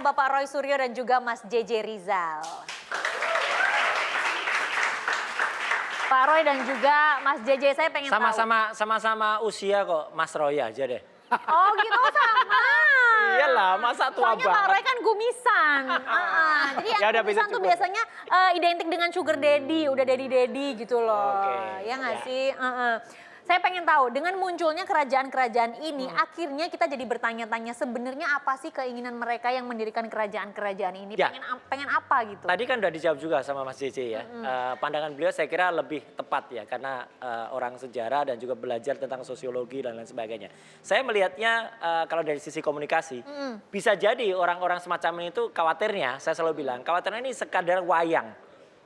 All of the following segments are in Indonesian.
Bapak Roy Suryo dan juga Mas JJ Rizal. Pak Roy dan juga Mas JJ, saya pengen tahu. Sama-sama usia kok, Mas Roy aja deh. Oh gitu, sama. Iyalah, masa tua Soalnya banget. Pak Roy kan gumisan. Jadi yang Ya udah, gumisan bisa tuh cukup. biasanya identik dengan sugar daddy, udah daddy gitu loh. Oke, Ya nggak ya. sih? Saya pengen tahu, dengan munculnya kerajaan-kerajaan ini, akhirnya kita jadi bertanya-tanya sebenarnya apa sih keinginan mereka yang mendirikan kerajaan-kerajaan ini? Ya. Pengen apa gitu? Tadi kan udah dijawab juga sama Mas JJ ya. Pandangan beliau saya kira lebih tepat ya, karena orang sejarah dan juga belajar tentang sosiologi dan lain sebagainya. Saya melihatnya kalau dari sisi komunikasi, bisa jadi orang-orang semacam ini tuh khawatirnya, saya selalu bilang, khawatirnya ini sekadar wayang.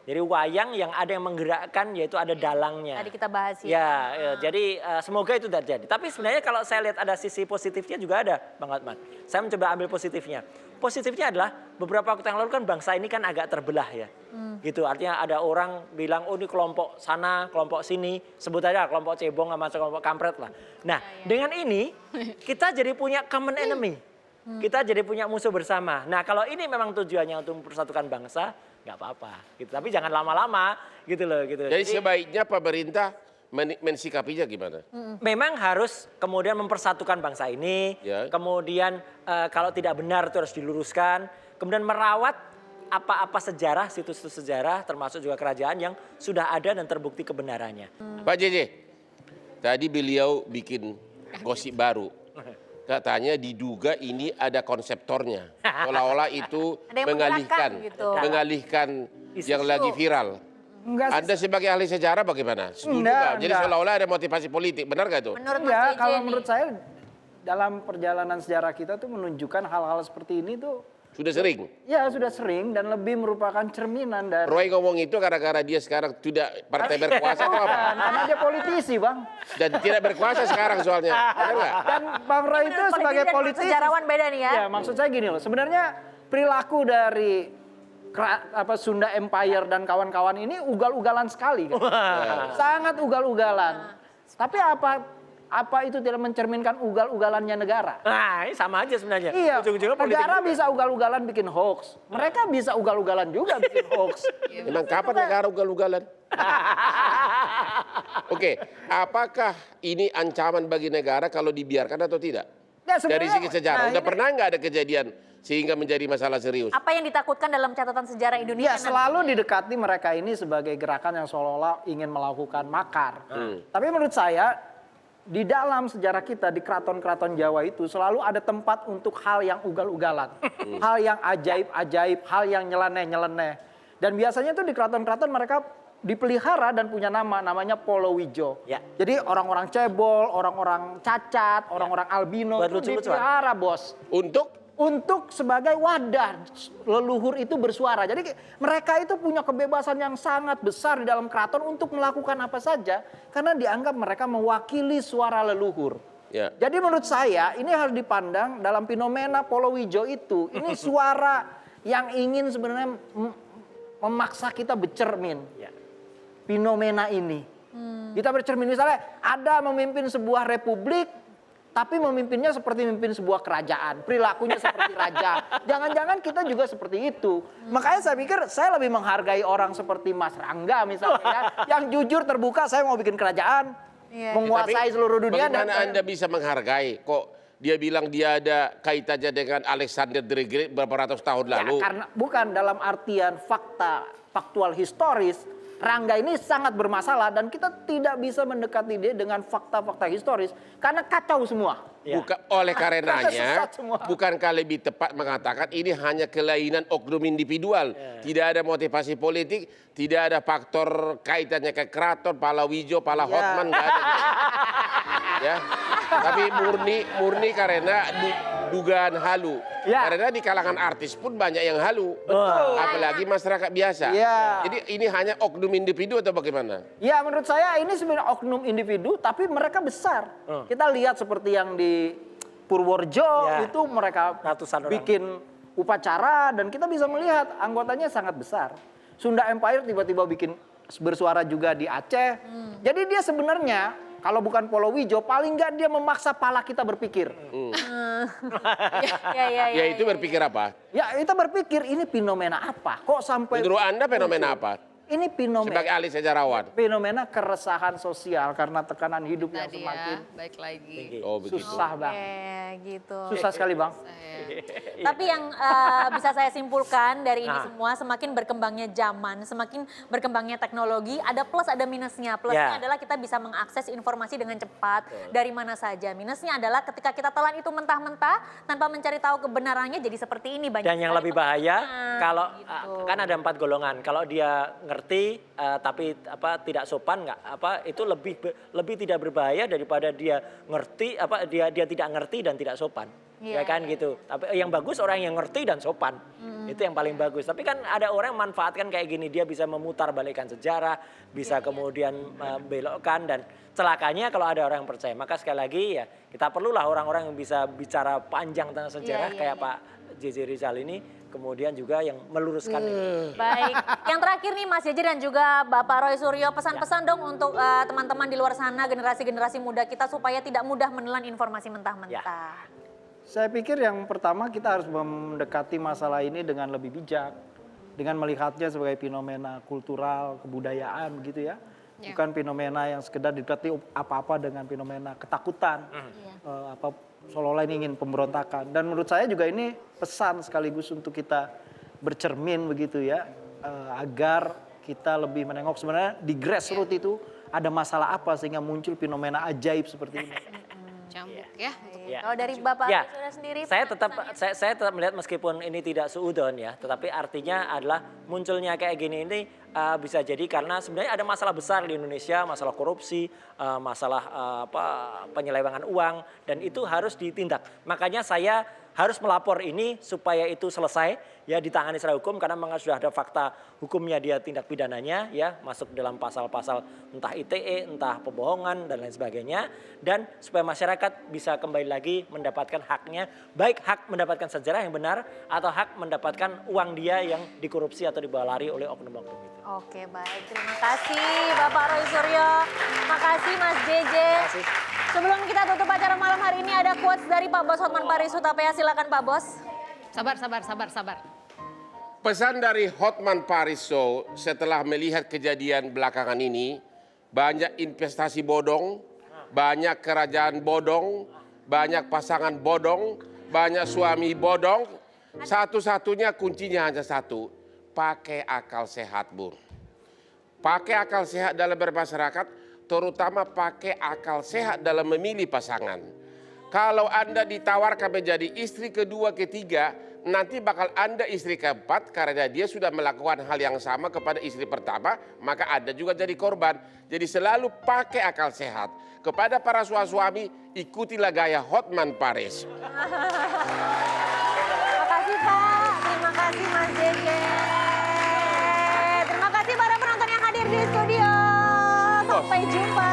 Jadi wayang yang ada yang menggerakkan, yaitu ada dalangnya. Tadi kita bahas ya. Ya, jadi semoga itu terjadi. Tapi sebenarnya kalau saya lihat ada sisi positifnya juga ada, Bang Hotman. Saya mencoba ambil positifnya. Positifnya adalah beberapa waktu yang lalu kan bangsa ini kan agak terbelah ya. Gitu, artinya ada orang bilang, oh ini kelompok sana, kelompok sini. Sebut aja kelompok cebong sama kelompok kampret lah. Nah, dengan ini kita jadi punya common enemy. Kita jadi punya musuh bersama. Nah, kalau ini memang tujuannya untuk mempersatukan bangsa, nggak apa-apa. Gitu. Tapi jangan lama-lama gitu loh. Gitu. Jadi sebaiknya pemerintah mensikapinya gimana? Memang harus kemudian mempersatukan bangsa ini. Ya. Kemudian kalau tidak benar itu harus diluruskan. Kemudian merawat apa-apa sejarah, situs-situs sejarah termasuk juga kerajaan yang sudah ada dan terbukti kebenarannya. Pak JJ, tadi beliau bikin gosip baru. Katanya diduga ini ada konseptornya. Seolah-olah itu Ada yang menggerakkan gitu. mengalihkan yang Isu. lagi viral. Enggak, Anda sebagai ahli sejarah bagaimana? Setuju Enggak, nggak? Jadi enggak. seolah-olah ada motivasi politik, benar gak itu? Menurut Mas enggak, JJ kalau nih. menurut saya dalam perjalanan sejarah kita tuh menunjukkan hal-hal seperti ini tuh Sudah sering. ya sudah sering dan lebih merupakan cerminan dari Roy ngomong itu gara-gara dia sekarang tidak partai berkuasa atau apa? karena dia politisi, Bang. Dan tidak berkuasa sekarang soalnya. Benar nggak? Dan Bang Roy itu Politik sebagai dan politisi sejarawan beda nih ya. Ya, maksud saya gini loh. Sebenarnya perilaku dari Sunda Empire dan kawan-kawan ini ugal-ugalan sekali kan. Sangat ugal-ugalan. Tapi apa itu tidak mencerminkan ugal-ugalannya negara? Nah, ini sama aja sebenarnya. Iya, Ujung-ujungnya politik negara juga. bisa ugal-ugalan bikin hoax. Mereka bisa ugal-ugalan juga bikin hoax. Emang kapan negara ugal-ugalan? Oke, apakah ini ancaman bagi negara kalau dibiarkan atau tidak? Ya, Dari sebenarnya- segi sejarah, nah, udah ini- pernah nggak ada kejadian sehingga menjadi masalah serius? Apa yang ditakutkan dalam catatan sejarah Indonesia? Ya, selalu didekati mereka ini sebagai gerakan yang seolah-olah ingin melakukan makar. Tapi menurut saya, di dalam sejarah kita, di keraton-keraton Jawa itu selalu ada tempat untuk hal yang ugal-ugalan. Hal yang ajaib-ajaib, hal yang nyeleneh-nyeleneh. Dan biasanya tuh di keraton-keraton mereka dipelihara dan punya namanya Polowijo. Ya. Jadi orang-orang cebol, orang-orang cacat, orang-orang albino Buat itu lucu-lucuan. dipelihara, Bos. Untuk sebagai wadah leluhur itu bersuara. Jadi mereka itu punya kebebasan yang sangat besar di dalam keraton untuk melakukan apa saja karena dianggap mereka mewakili suara leluhur. Ya. Jadi menurut saya ini harus dipandang dalam fenomena Polowijo itu. Ini suara yang ingin sebenarnya memaksa kita bercermin. Ya. Fenomena ini. Kita bercermin misalnya ada memimpin sebuah republik tapi memimpinnya seperti memimpin sebuah kerajaan, perilakunya seperti raja. Jangan-jangan kita juga seperti itu. Makanya saya pikir saya lebih menghargai orang seperti Mas Rangga misalnya ya, yang jujur terbuka, saya mau bikin kerajaan, menguasai seluruh dunia. Bagaimana Anda bisa menghargai? Kok dia bilang dia ada kaitannya dengan Alexander the Great beberapa ratus tahun lalu? Ya, karena bukan dalam artian faktual historis. Rangga ini sangat bermasalah dan kita tidak bisa mendekati dia dengan fakta-fakta historis karena kacau semua. Ya. Oleh karenanya, Sesat semua. bukankah lebih tepat mengatakan ini hanya kelainan oknum individual. Tidak ada motivasi politik, tidak ada faktor kaitannya ke keraton, Palawijo, Pala Ya. Hotman, nggak ada. Ya. Tapi murni karena dugaan halu. Ya. Karena di kalangan artis pun banyak yang halu. Betul. Apalagi masyarakat biasa. Ya. Jadi ini hanya oknum individu atau bagaimana? Ya menurut saya ini sebenarnya oknum individu tapi mereka besar. Kita lihat seperti yang di Purworejo Ya. itu mereka Ratusan orang. bikin upacara dan kita bisa melihat anggotanya sangat besar. Sunda Empire tiba-tiba bikin bersuara juga di Aceh. Jadi dia sebenarnya Kalau bukan Polowijo, paling nggak dia memaksa pala kita berpikir. Ya itu berpikir apa? Ya kita berpikir ini fenomena apa? Kok sampai Menurut Anda fenomena apa? ini Sebagai ahli sejarawan. fenomena keresahan sosial karena tekanan hidup yang Tadi semakin ya, baik lagi. Oh begitu. susah bang. gitu. Susah sekali bang. Tapi yang bisa saya simpulkan dari ini semua, semakin berkembangnya zaman, semakin berkembangnya teknologi, ada plus ada minusnya. Plusnya adalah kita bisa mengakses informasi dengan cepat dari mana saja. Minusnya adalah ketika kita telan itu mentah-mentah tanpa mencari tahu kebenarannya jadi seperti ini banyak. Dan yang sekali lebih bahaya kalau gitu. kan ada 4 golongan. Kalau dia ngerti tapi tidak sopan itu lebih tidak berbahaya daripada dia ngerti dia tidak ngerti dan tidak sopan. Iya, Ya kan gitu. Tapi yang bagus orang yang ngerti dan sopan. Itu yang paling bagus. Tapi kan ada orang yang manfaatkan kayak gini, dia bisa memutar balikkan sejarah, bisa kemudian belokkan, dan celakanya kalau ada orang yang percaya. Maka sekali lagi ya kita perlulah orang-orang yang bisa bicara panjang tentang sejarah kayak Pak JJ Rizal ini, kemudian juga yang meluruskan ini. Baik, yang terakhir nih Mas JJ dan juga Bapak Roy Suryo, pesan-pesan dong untuk teman-teman di luar sana, generasi-generasi muda kita supaya tidak mudah menelan informasi mentah-mentah. Saya pikir yang pertama kita harus mendekati masalah ini dengan lebih bijak. Dengan melihatnya sebagai fenomena kultural, kebudayaan begitu ya. Bukan fenomena yang sekedar didekati apa-apa dengan fenomena ketakutan. Seolah-olah ini ingin pemberontakan. Dan menurut saya juga ini pesan sekaligus untuk kita bercermin begitu ya. Agar kita lebih menengok sebenarnya di grassroots itu ada masalah apa sehingga muncul fenomena ajaib seperti ini. Cambuk ya. Kalau dari Bapak Ya, Roy sendiri, saya tetap melihat meskipun ini tidak seudon ya, tetapi artinya adalah munculnya kayak gini ini bisa jadi karena sebenarnya ada masalah besar di Indonesia, masalah korupsi, masalah penyelewengan uang, dan itu harus ditindak. Makanya saya harus melapor ini supaya itu selesai ya, ditangani secara hukum, karena memang sudah ada fakta hukumnya dia tindak pidananya ya, masuk dalam pasal-pasal entah ITE, entah pembohongan dan lain sebagainya, dan supaya masyarakat bisa kembali lagi mendapatkan haknya, baik hak mendapatkan sejarah yang benar atau hak mendapatkan uang dia yang dikorupsi atau dibawa lari oleh oknum-oknum itu. Oke, baik. Terima kasih Bapak Roy Suryo. Makasih Mas JJ. kasih. Sebelum kita tutup acara malam hari ini ada quotes dari Pak Bos Hotman Paris Hutapea. Silakan Pak Bos. Sabar. Pesan dari Hotman Parisot setelah melihat kejadian belakangan ini, banyak investasi bodong, banyak kerajaan bodong, banyak pasangan bodong, banyak suami bodong. Satu-satunya kuncinya hanya satu, pakai akal sehat, Bung. Pakai akal sehat dalam bermasyarakat, terutama pakai akal sehat dalam memilih pasangan. Kalau Anda ditawarkan menjadi istri kedua, ketiga, nanti bakal Anda istri keempat karena dia sudah melakukan hal yang sama kepada istri pertama, maka Anda juga jadi korban. Jadi selalu pakai akal sehat. Kepada para suami, ikutilah gaya Hotman Paris. Terima kasih Pak. Terima kasih Mas JJ. Terima kasih para penonton yang hadir di studio. Sampai jumpa.